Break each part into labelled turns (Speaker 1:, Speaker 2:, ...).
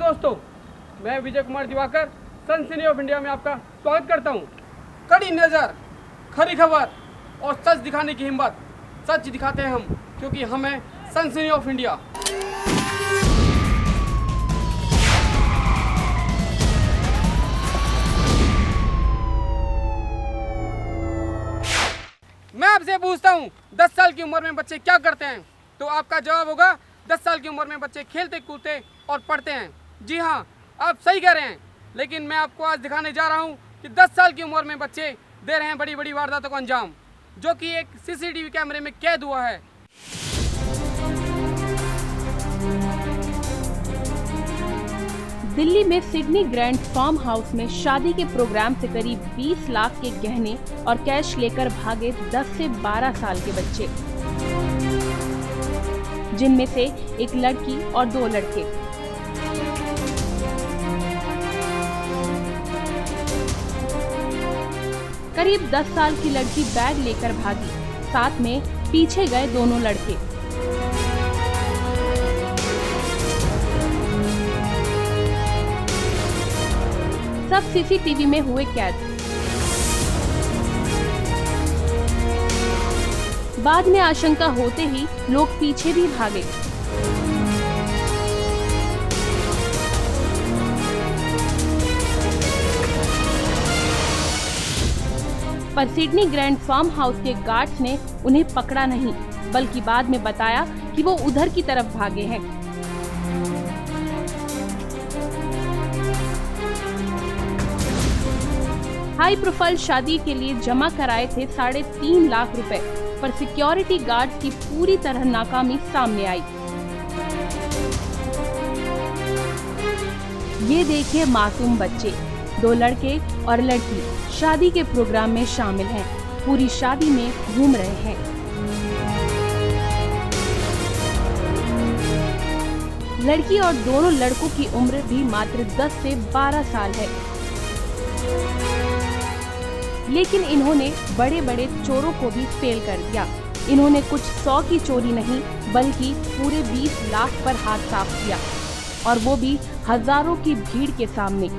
Speaker 1: दोस्तों, मैं विजय कुमार दिवाकर सनसनी ऑफ इंडिया में आपका स्वागत करता हूं। कड़ी नज़र, खरी खबर और सच दिखाने की हिम्मत। सच दिखाते हैं हम, क्योंकि हम हैं सनसनी ऑफ इंडिया। मैं आपसे पूछता हूं, 10 साल की उम्र में बच्चे क्या करते हैं? तो आपका जवाब होगा 10 साल की उम्र में बच्चे खेलते कूदते और पढ़ते हैं। जी हाँ, आप सही कह रहे हैं। लेकिन मैं आपको आज दिखाने जा रहा हूं कि 10 साल की उम्र में बच्चे दे रहे हैं बड़ी बड़ी वारदातों को अंजाम, जो कि एक सीसीटीवी कैमरे में कैद हुआ है।
Speaker 2: दिल्ली में सिडनी ग्रैंड फार्म हाउस में शादी के प्रोग्राम से करीब 20 लाख के गहने और कैश लेकर भागे 10 से 12 साल के बच्चे, जिनमें से एक लड़की और 2 लड़के। करीब 10 साल की लड़की बैग लेकर भागी, साथ में पीछे गए दोनों लड़के। सब सीसीटीवी में हुए कैद। बाद में आशंका होते ही लोग पीछे भी भागे। पर सिडनी ग्रैंड फार्म हाउस के गार्ड्स ने उन्हें पकड़ा नहीं, बल्कि बाद में बताया कि वो उधर की तरफ भागे हैं। हाई प्रोफाइल शादी के लिए जमा कराए थे 3.5 लाख रुपए, पर सिक्योरिटी गार्ड की पूरी तरह नाकामी सामने आई। ये देखिए मासूम बच्चे, 2 लड़के और लड़की शादी के प्रोग्राम में शामिल हैं, पूरी शादी में घूम रहे हैं। लड़की और दोनों लड़कों की उम्र भी मात्र 10 से 12 साल है। लेकिन इन्होंने बड़े बड़े चोरों को भी फेल कर दिया। इन्होंने कुछ 100 की चोरी नहीं, बल्कि पूरे 20 लाख पर हाथ साफ किया, और वो भी हजारों की भीड़ के सामने।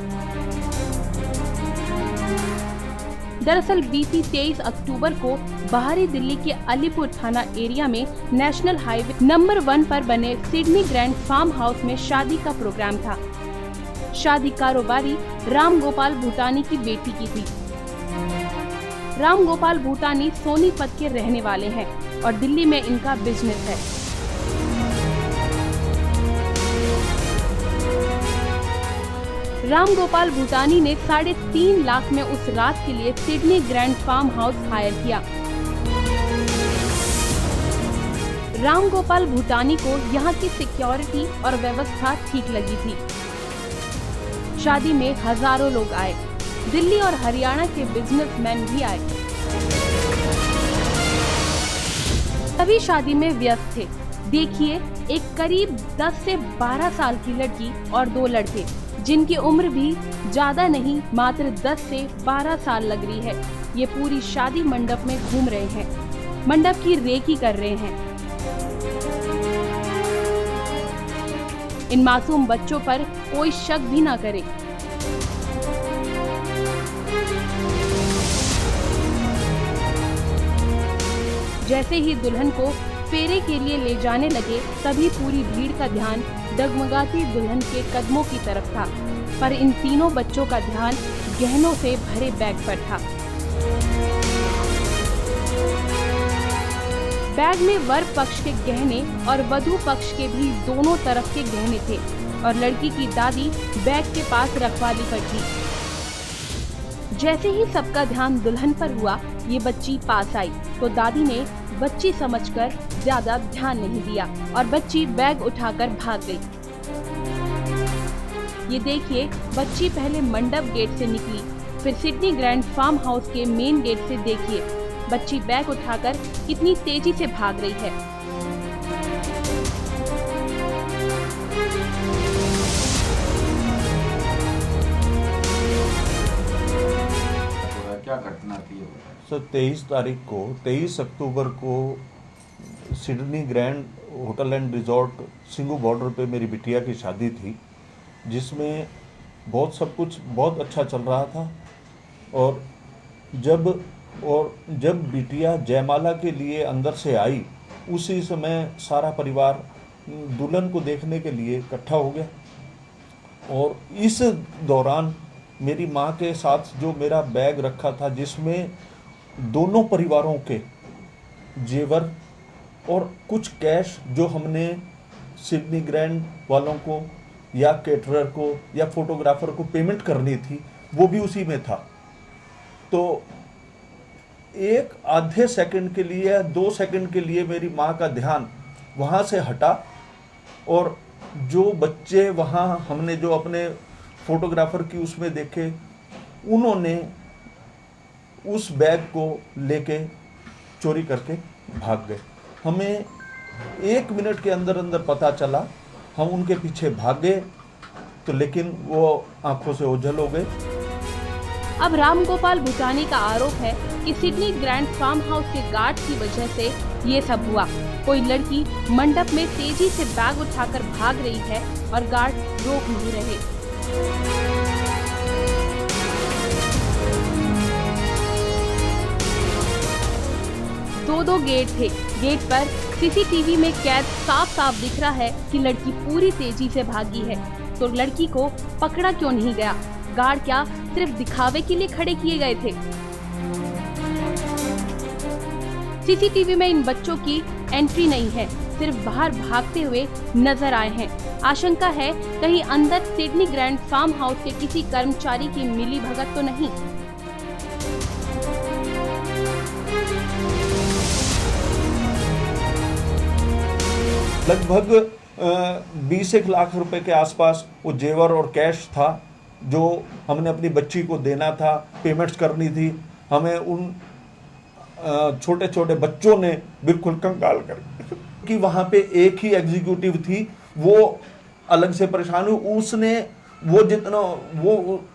Speaker 2: दरअसल बीती 23 अक्टूबर को बाहरी दिल्ली के अलीपुर थाना एरिया में नेशनल हाईवे नंबर 1 पर बने सिडनी ग्रैंड फार्म हाउस में शादी का प्रोग्राम था। शादी कारोबारी राम गोपाल भूटानी की बेटी की थी। राम गोपाल भूटानी सोनीपत के रहने वाले हैं और दिल्ली में इनका बिजनेस है। राम गोपाल भूटानी ने 3.5 लाख में उस रात के लिए Sydney grand farm house hire किया। राम गोपाल भूटानी को यहाँ की सिक्योरिटी और व्यवस्था ठीक लगी थी। शादी में हजारों लोग आए, दिल्ली और हरियाणा के बिजनेसमैन भी आए। सभी शादी में व्यस्त थे। देखिए, एक करीब 10 से 12 साल की लड़की और 2 लड़के, जिनकी उम्र भी ज्यादा नहीं, मात्र 10 से 12 साल लग रही है। ये पूरी शादी मंडप में घूम रहे हैं, मंडप की रेकी कर रहे हैं। इन मासूम बच्चों पर कोई शक भी ना करे। जैसे ही दुल्हन को फेरे के लिए ले जाने लगे, तभी पूरी भीड़ का ध्यान डगमगाती दुल्हन के कदमों की तरफ था, पर इन तीनों बच्चों का ध्यान गहनों से भरे बैग पर था। बैग में वर पक्ष के गहने और वधू पक्ष के भी दोनों तरफ के गहने थे, और लड़की की दादी बैग के पास रखवाली पर थी। जैसे ही सबका ध्यान दुल्हन पर हुआ, ये बच्ची पास आई तो दादी ने बच्ची समझकर ज्यादा ध्यान नहीं दिया और बच्ची बैग उठाकर भाग गई। ये देखिए, बच्ची पहले मंडप गेट से निकली, फिर सिडनी ग्रैंड फार्म हाउस के मेन गेट से देखिए बच्ची बैग उठाकर कितनी तेजी से भाग रही है।
Speaker 3: क्या घटना थी?
Speaker 4: सर 23 अक्टूबर को Sydney grand hotel and resort Singhu border पे मेरी बिटिया की शादी थी। जिसमें बहुत सब कुछ बहुत अच्छा चल रहा था। और जब बिटिया जयमाला के लिए अंदर से आई, उसी समय सारा परिवार दुल्हन को देखने के लिए इकट्ठा हो गया। और इस दौरान मेरी माँ के साथ जो मेरा बैग रखा था, जिसमें दोनों परिवारों के जेवर और कुछ कैश जो हमने सिडनी ग्रैंड वालों को या केटरर को या फोटोग्राफर को पेमेंट करनी थी, वो भी उसी में था। तो एक आधे सेकंड के लिए, 2 सेकंड के लिए मेरी माँ का ध्यान वहाँ से हटा, और जो बच्चे वहाँ हमने जो अपने फोटोग्राफर की उसमें देखे, उन्होंने उस बैग को लेके चोरी करके भाग गए। हमें 1 मिनट के अंदर अंदर पता चला, हम उनके पीछे भागे तो लेकिन वो आंखों से ओझल हो गए।
Speaker 2: अब रामगोपाल भुटानी का आरोप है कि सिडनी ग्रैंड फार्म हाउस के गार्ड की वजह से ये सब हुआ। कोई लड़की मंडप में तेजी से बैग उठाकर भाग रही है और गार्ड रोक नहीं रहे। दो गेट थे। गेट पर सीसीटीवी में कैद साफ साफ दिख रहा है कि लड़की पूरी तेजी से भागी है, तो लड़की को पकड़ा क्यों नहीं गया? गार्ड क्या सिर्फ दिखावे के लिए खड़े किए गए थे? सीसीटीवी में इन बच्चों की एंट्री नहीं है, सिर्फ बाहर भागते हुए नजर आए हैं। आशंका है कहीं अंदर सिडनी ग्रैंड फार्म हाउस के किसी कर्मचारी की मिलीभगत तो नहीं।
Speaker 4: लगभग 20 लाख रुपए के आसपास वो जेवर और कैश था, जो हमने अपनी बच्ची को देना था, पेमेंट्स करनी थी। हमें उन छोटे छोटे बच्चों ने बिल्कुल कंगाल कर कि वहाँ पे एक ही एग्जीक्यूटिव थी, वो अलग से परेशान हुई।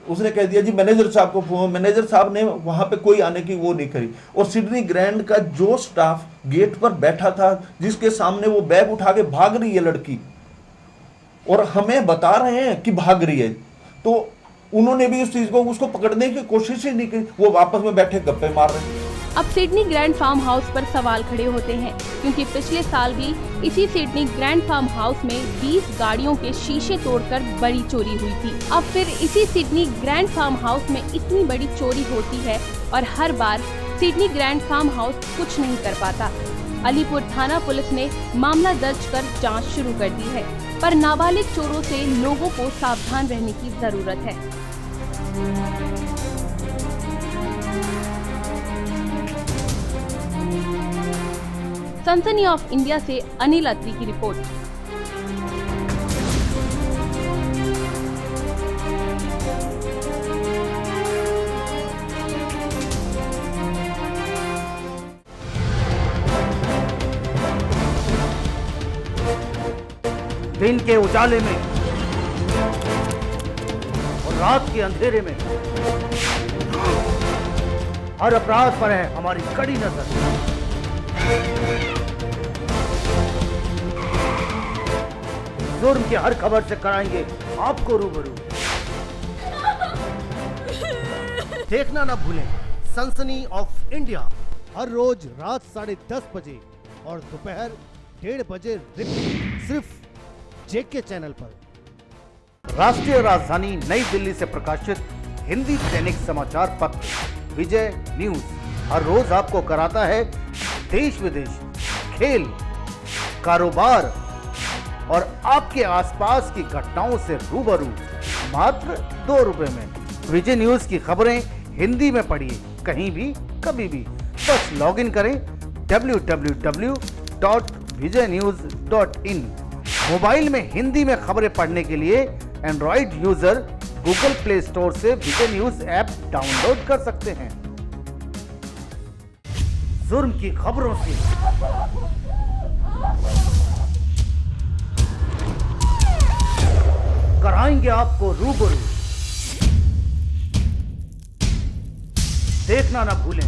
Speaker 4: उसने कह दिया जी मैनेजर साहब को फोन, मैनेजर साहब ने वहाँ पे कोई आने की वो नहीं करी। और सिडनी ग्रैंड का जो स्टाफ गेट पर बैठा था, जिसके सामने वो बैग उठा के भाग रही है लड़की, और हमें बता रहे हैं कि भाग रही है, तो उन्होंने भी उस चीज को उसको पकड़ने की कोशिश ही नहीं की, वो आपस में बैठे गप्पे मार रहे हैं।
Speaker 2: अब सिडनी ग्रैंड फार्म हाउस पर सवाल खड़े होते हैं, क्योंकि पिछले साल भी इसी सिडनी ग्रैंड फार्म हाउस में 20 गाड़ियों के शीशे तोड़कर बड़ी चोरी हुई थी। अब फिर इसी सिडनी ग्रैंड फार्म हाउस में इतनी बड़ी चोरी होती है और हर बार सिडनी ग्रैंड फार्म हाउस कुछ नहीं कर पाता। अलीपुर थाना पुलिस ने मामला दर्ज कर जांच शुरू कर दी है, पर नाबालिग चोरों से लोगों को सावधान रहने की जरूरत है। सनसनी ऑफ इंडिया से अनिल अत्री की रिपोर्ट।
Speaker 3: दिन के उजाले में और रात के अंधेरे में हर अपराध पर है हमारी कड़ी नजर। जुर्म की हर खबर से कराएंगे आपको रूबरू।
Speaker 5: देखना ना भूलें सनसनी ऑफ इंडिया, हर रोज रात 10:30 बजे और दोपहर 1:30 बजे रिपीट, सिर्फ जेके चैनल पर।
Speaker 3: राष्ट्रीय राजधानी नई दिल्ली से प्रकाशित हिंदी दैनिक समाचार पत्र विजय न्यूज हर रोज आपको कराता है देश विदेश, खेल, कारोबार और आपके आसपास की घटनाओं से रूबरू मात्र 2 रुपए में। विजय न्यूज की खबरें हिंदी में पढ़िए कहीं भी कभी भी। बस लॉगिन करें www.vijaynews.in। मोबाइल में हिंदी में खबरें पढ़ने के लिए Android user Google play store से विजय न्यूज ऐप डाउनलोड कर सकते हैं। जुर्म की खबरों से कराएंगे आपको रूबरू। देखना ना भूलें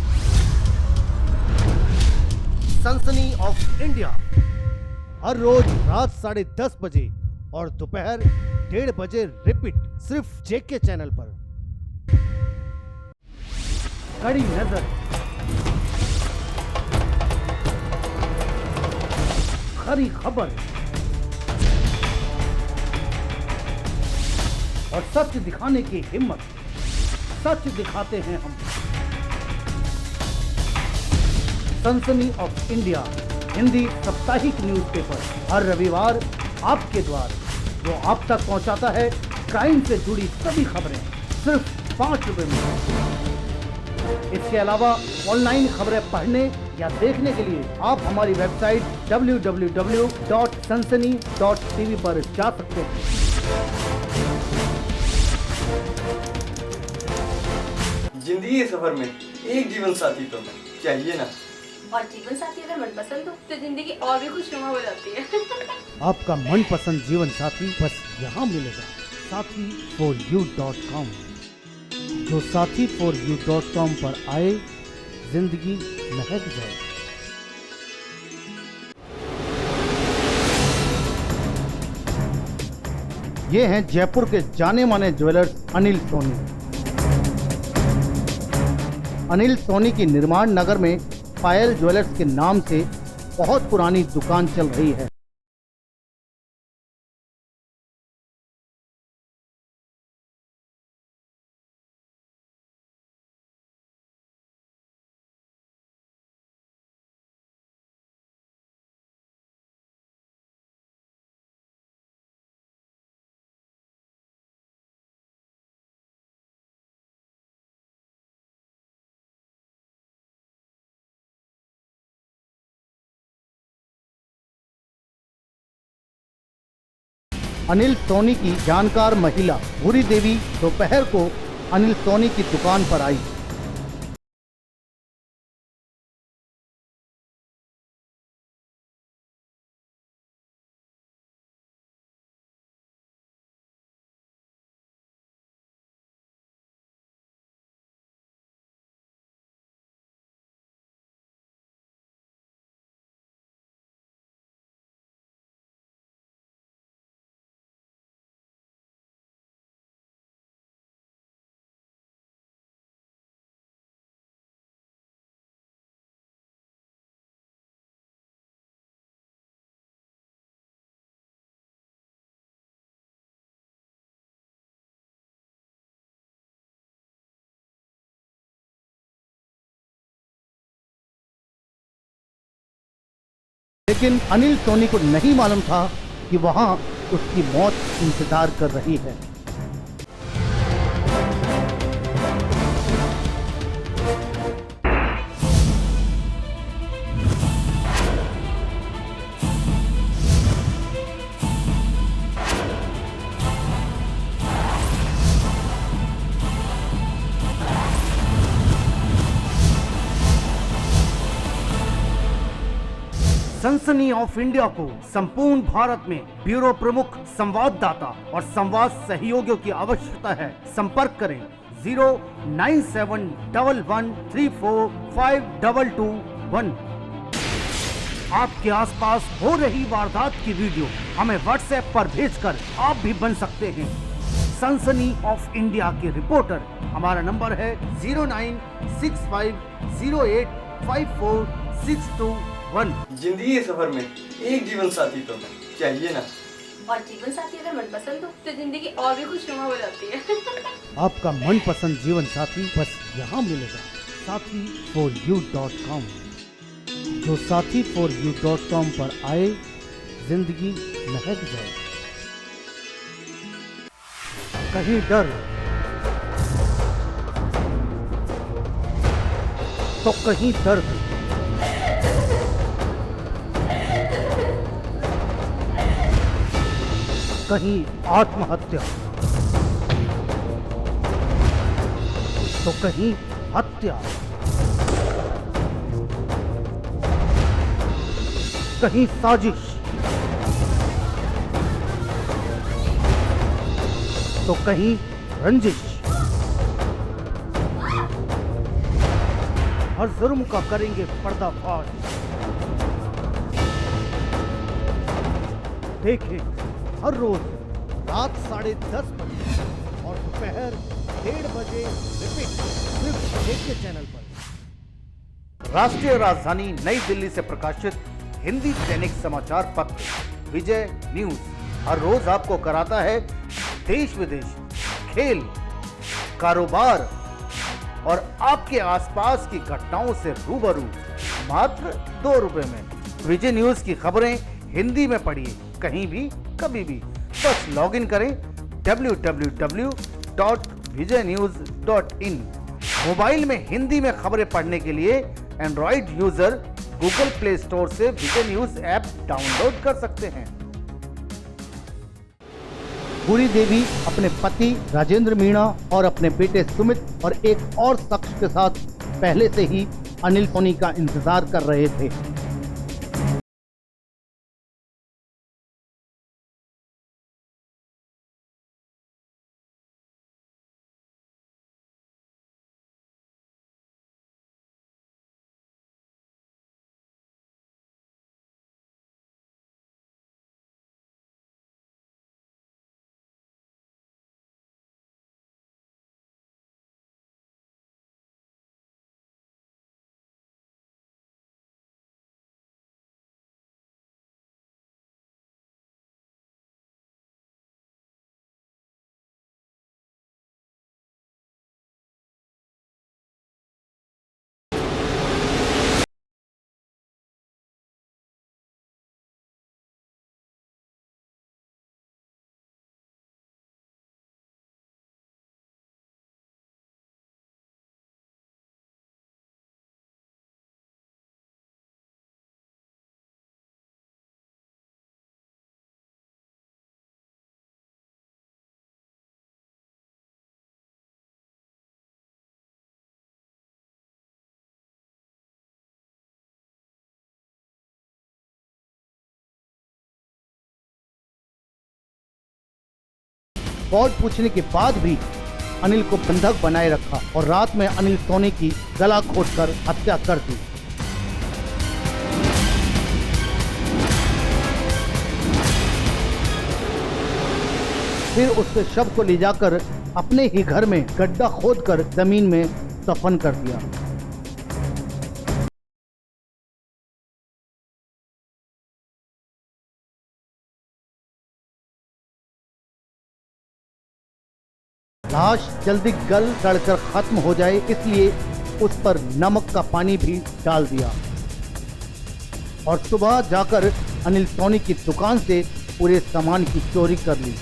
Speaker 5: सनसनी ऑफ इंडिया, हर रोज रात 10:30 बजे और दोपहर 1:30 बजे रिपीट सिर्फ जेके चैनल पर। कड़ी नजर, खरी खबर और सच दिखाने की हिम्मत, सच दिखाते हैं हम। सनसनी ऑफ इंडिया हिंदी साप्ताहिक न्यूज़पेपर हर रविवार आपके द्वार, जो आप तक पहुंचाता है क्राइम से जुड़ी सभी खबरें सिर्फ 5 रुपए में। इसके अलावा ऑनलाइन खबरें पढ़ने या देखने के लिए आप हमारी वेबसाइट www.sansani.tv पर जा सकते हैं।
Speaker 6: जिंदगी के सफर में एक जीवन साथी तो चाहिए ना,
Speaker 7: और जीवन साथी अगर मनपसंद हो तो जिंदगी और भी खुशनुमा हो जाती है।
Speaker 5: आपका मनपसंद जीवन साथी बस यहाँ मिलेगा, sathi4u.com। जो sathi4u.com पर आए, जिंदगी महक जाए। ये हैं जयपुर के जाने माने ज्वेलर्स अनिल सोनी। अनिल सोनी की निर्माण नगर में पायल ज्वेलर्स के नाम से बहुत पुरानी दुकान चल रही है। अनिल सोनी की जानकार महिला भूरी देवी दोपहर को अनिल सोनी की दुकान पर आई। लेकिन अनिल सोनी को नहीं मालूम था कि वहां उसकी मौत इंतजार कर रही है। सनसनी ऑफ इंडिया को संपूर्ण भारत में ब्यूरो प्रमुख संवाददाता और संवाद सहयोगियों की आवश्यकता है। संपर्क करें 09711345221। आपके आसपास हो रही वारदात की वीडियो हमें व्हाट्सएप पर भेजकर आप भी बन सकते हैं सनसनी ऑफ इंडिया के रिपोर्टर। हमारा नंबर है 09650854621।
Speaker 6: जिंदगी के सफर में एक जीवन साथी तो चाहिए ना,
Speaker 7: और जीवन साथी अगर मनपसंद हो तो जिंदगी और भी खुशनुमा हो जाती है।
Speaker 5: आपका मनपसंद जीवन साथी बस यहाँ मिलेगा, sathi4u.com। जो sathi4u.com पर आए, जिंदगी महक जाए। कहीं डर तो कहीं दर्द, कहीं आत्महत्या तो कहीं हत्या, कहीं साजिश तो कहीं रंजिश। हर जुर्म का करेंगे पर्दाफाश। देखें हर रोज रात 10:30 बजे और दोपहर 1:30 बजे रिपीट सिर्फ जेके चैनल पर।
Speaker 3: राष्ट्रीय राजधानी नई दिल्ली से प्रकाशित हिंदी दैनिक समाचार पत्र विजय न्यूज हर रोज आपको कराता है देश विदेश, खेल, कारोबार और आपके आसपास की घटनाओं से रूबरू मात्र 2 रुपए में। विजय न्यूज की खबरें हिंदी में पढ़िए कहीं भी कभी भी। बस लॉगिन करें www.vijaynews.in। मोबाइल में हिंदी में खबरें पढ़ने के लिए Android user Google play store से विजय न्यूज ऐप डाउनलोड कर सकते हैं।
Speaker 5: भूरी देवी अपने पति राजेंद्र मीणा और अपने बेटे सुमित और एक और शख्स के साथ पहले से ही अनिल सोनी का इंतजार कर रहे थे। सवाल पूछने के बाद भी अनिल को बंधक बनाए रखा और रात में अनिल सोनी की गला घोंटकर हत्या कर दी। फिर उसके शव को ले जाकर अपने ही घर में गड्ढा खोदकर जमीन में दफन कर दिया। लाश जल्दी गल सड़कर खत्म हो जाए इसलिए उस पर नमक का पानी भी डाल दिया और सुबह जाकर अनिल सोनी की दुकान से पूरे सामान की चोरी कर ली।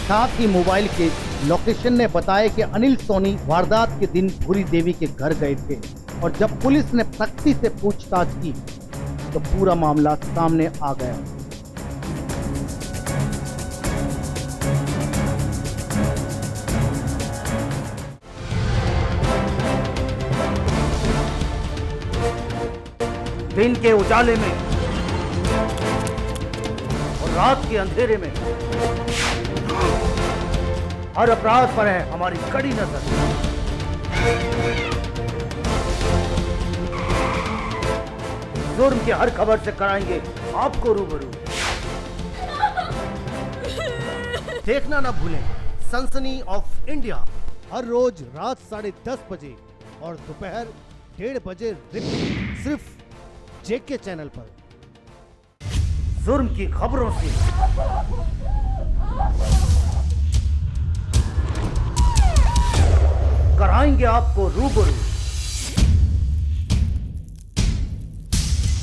Speaker 5: साथ ही मोबाइल के लोकेशन ने बताया कि अनिल सोनी वारदात के दिन भूरी देवी के घर गए थे और जब पुलिस ने सख्ती से पूछताछ की तो पूरा मामला सामने आ गया।
Speaker 3: दिन के उजाले में और रात के अंधेरे में हर अपराध पर है हमारी कड़ी नजर। जुर्म की हर खबर से कराएंगे आपको रूबरू।
Speaker 5: देखना ना भूलें सनसनी ऑफ इंडिया हर रोज रात 10:30 बजे और दोपहर 1:30 बजे रिपीट सिर्फ जेके चैनल पर।
Speaker 3: जुर्म की खबरों से कराएंगे आपको रूबरू।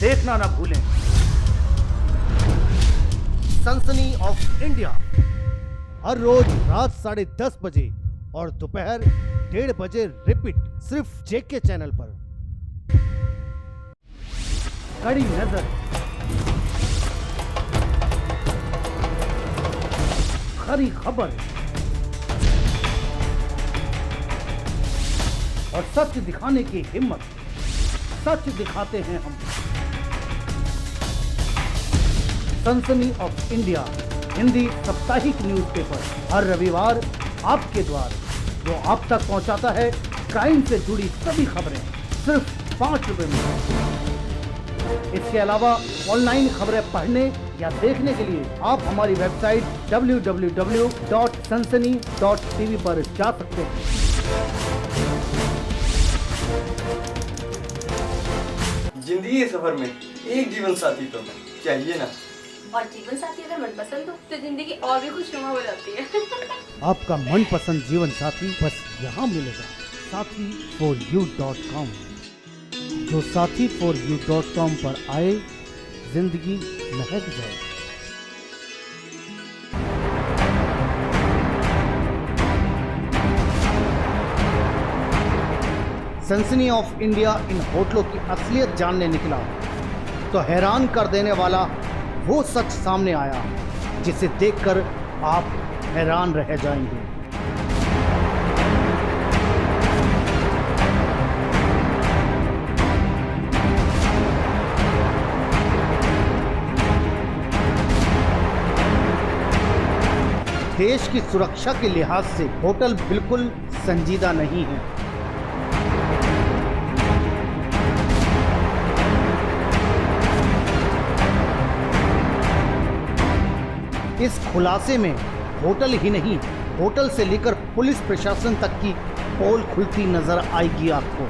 Speaker 3: देखना ना भूलें
Speaker 5: सनसनी ऑफ इंडिया हर रोज रात 10:30 बजे और दोपहर 1:30 बजे रिपीट सिर्फ जेके चैनल पर।
Speaker 3: कड़ी नजर, खरी खबर और सच दिखाने की हिम्मत। सच दिखाते हैं हम।
Speaker 5: सनसनी ऑफ इंडिया हिंदी साप्ताहिक न्यूज़पेपर हर रविवार आपके द्वार, जो आप तक पहुंचाता है क्राइम से जुड़ी सभी खबरें सिर्फ 5 रुपए में। इसके अलावा ऑनलाइन खबरें पढ़ने या देखने के लिए आप हमारी वेबसाइट www.sansani.tv पर जा सकते हैं।
Speaker 6: जिंदगी के सफर में एक जीवन साथी तो चाहिए ना।
Speaker 7: और जीवन साथी अगर मनपसंद हो तो जिंदगी और भी खुशनुमा हो जाती है।
Speaker 5: आपका मनपसंद जीवन साथी बस यहाँ मिलेगा, sathi4u.com। जो sathi4u.com पर आए, जिंदगी महक जाए। सनसनी ऑफ इंडिया इन होटलों की असलियत जानने निकला तो हैरान कर देने वाला वो सच सामने आया जिसे देखकर आप हैरान रह जाएंगे। देश की सुरक्षा के लिहाज से होटल बिल्कुल संजीदा नहीं है। इस खुलासे में होटल ही नहीं, होटल से लेकर पुलिस प्रशासन तक की पोल खुलती नजर आएगी आपको।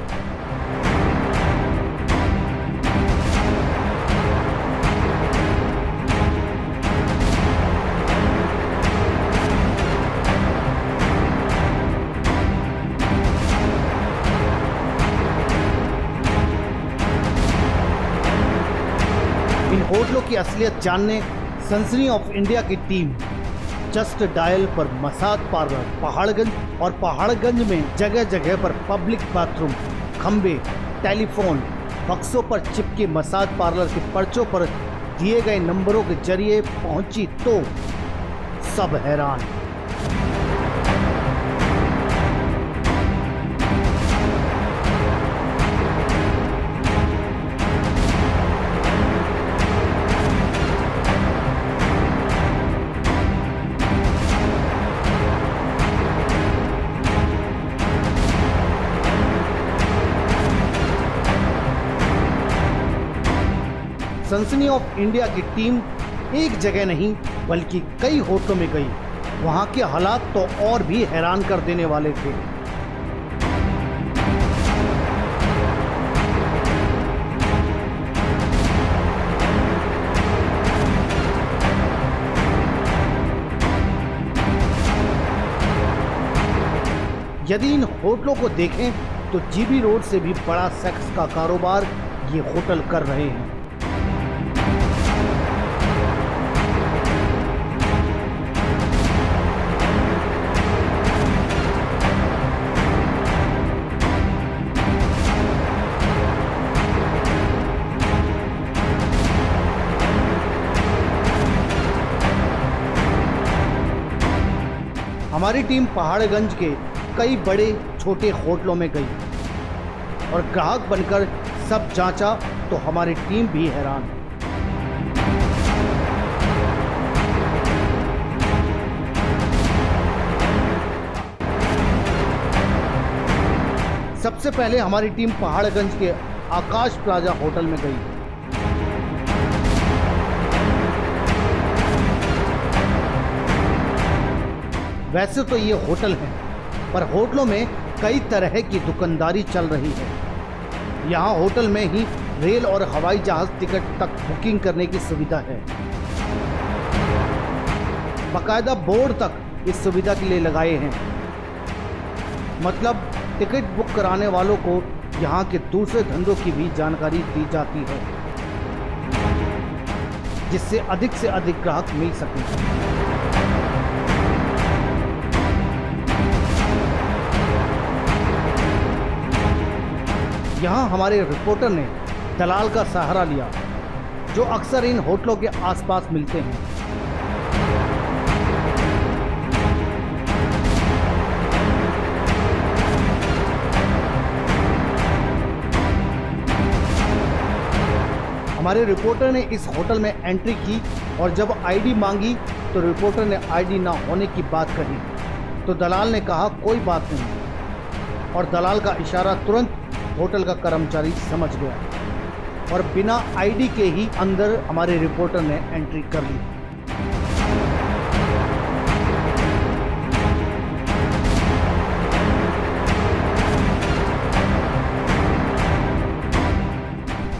Speaker 5: इन होटलों की असलियत जानने सनसनी ऑफ इंडिया की टीम जस्ट डायल पर मसाज पार्लर पहाड़गंज और पहाड़गंज में जगह जगह पर पब्लिक बाथरूम, खंबे, टेलीफोन बक्सों पर चिपके मसाज पार्लर के पर्चों पर दिए गए नंबरों के जरिए पहुंची तो सब हैरान। सनसनी ऑफ इंडिया की टीम एक जगह नहीं बल्कि कई होटलों में गई। वहां के हालात तो और भी हैरान कर देने वाले थे। यदि इन होटलों को देखें तो जीबी रोड से भी बड़ा सेक्स का कारोबार ये होटल कर रहे हैं। हमारी टीम पहाड़गंज के कई बड़े छोटे होटलों में गई और ग्राहक बनकर सब जांचा तो हमारी टीम भी हैरान। सबसे पहले हमारी टीम पहाड़गंज के आकाश प्लाजा होटल में गई। वैसे तो ये होटल है, पर होटलों में कई तरह की दुकानदारी चल रही है। यहाँ होटल में ही रेल और हवाई जहाज टिकट तक बुकिंग करने की सुविधा है। बाकायदा बोर्ड तक इस सुविधा के लिए लगाए हैं। मतलब टिकट बुक कराने वालों को यहाँ के दूसरे धंधों की भी जानकारी दी जाती है, जिससे अधिक से अधिक ग्राहक मिल सकें। यहाँ हमारे रिपोर्टर ने दलाल का सहारा लिया, जो अक्सर इन होटलों के आसपास मिलते हैं। हमारे रिपोर्टर ने इस होटल में एंट्री की और जब आईडी मांगी तो रिपोर्टर ने आईडी ना होने की बात कही तो दलाल ने कहा कोई बात नहीं, और दलाल का इशारा तुरंत होटल का कर्मचारी समझ गया और बिना आईडी के ही अंदर हमारे रिपोर्टर ने एंट्री कर ली।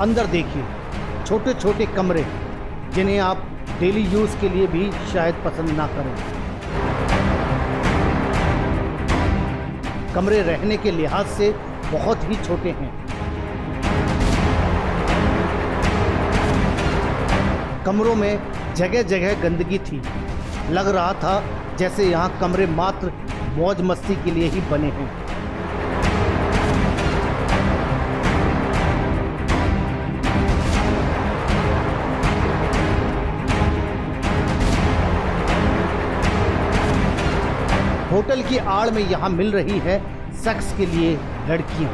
Speaker 5: अंदर देखिए, छोटे छोटे कमरे जिन्हें आप डेली यूज के लिए भी शायद पसंद ना करें। कमरे रहने के लिहाज से बहुत ही छोटे हैं। कमरों में जगह जगह गंदगी थी। लग रहा था जैसे यहाँ कमरे मात्र मौज मस्ती के लिए ही बने हैं। होटल की आड़ में यहाँ मिल रही है सेक्स के लिए लड़कियाँ।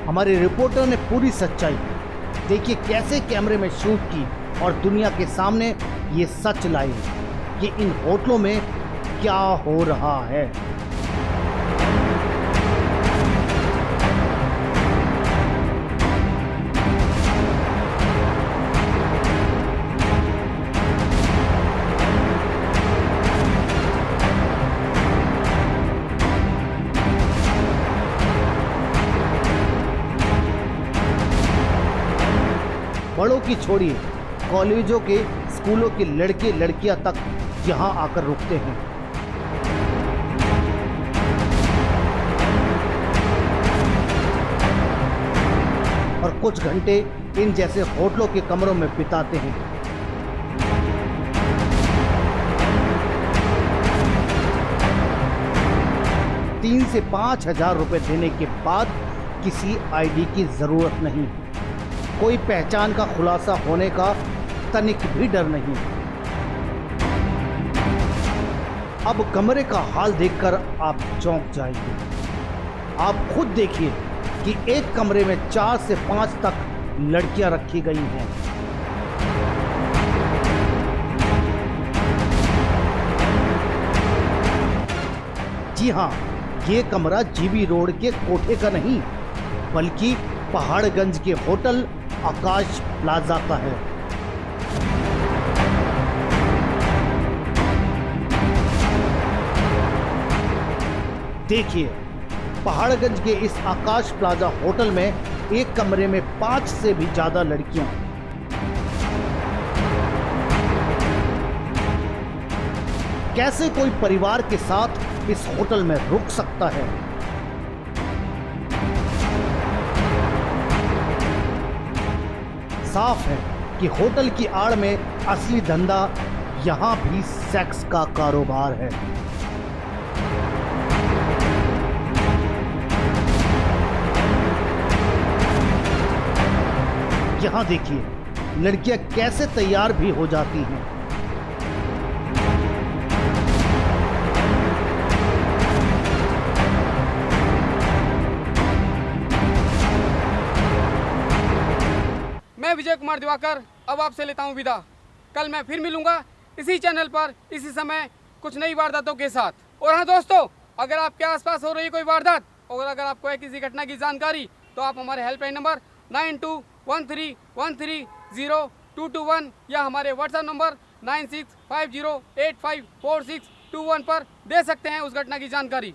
Speaker 5: हमारे रिपोर्टर ने पूरी सच्चाई देखिए कैसे कैमरे में शूट की और दुनिया के सामने ये सच लाई कि इन होटलों में क्या हो रहा है। बड़ों की छोड़िए, कॉलेजों के स्कूलों के लड़के लड़कियां तक यहाँ आकर रुकते हैं। और कुछ घंटे इन जैसे होटलों के कमरों में बिताते हैं। $3,000 से $5,000 रुपए देने के बाद किसी आईडी की जरूरत नहीं, कोई पहचान का खुलासा होने का तनिक भी डर नहीं। अब कमरे का हाल देखकर आप चौंक जाएंगे। आप खुद देखिए कि एक कमरे में 4 से 5 तक लड़कियां रखी गई हैं। जी हाँ, ये कमरा जीबी रोड के कोठे का नहीं बल्कि पहाड़गंज के होटल आकाश प्लाजा का है। देखिए, पहाड़गंज के इस आकाश प्लाजा होटल में एक कमरे में 5 से भी ज्यादा लड़कियां। कैसे कोई परिवार के साथ इस होटल में रुक सकता है? साफ है कि होटल की आड़ में असली धंधा यहां भी सेक्स का कारोबार है। यहां देखिए, लड़कियां कैसे तैयार भी हो जाती हैं।
Speaker 1: मैं विजय कुमार दिवाकर अब आपसे लेता हूं विदा। कल मैं फिर मिलूंगा इसी चैनल पर इसी समय कुछ नई वारदातों के साथ। और हाँ दोस्तों, अगर आपके आसपास हो रही कोई वारदात और अगर आपको है किसी घटना की जानकारी तो आप हमारे हेल्पलाइन नंबर 9213130221 या हमारे व्हाट्सएप नंबर 9650854621 पर दे सकते हैं उस घटना की जानकारी।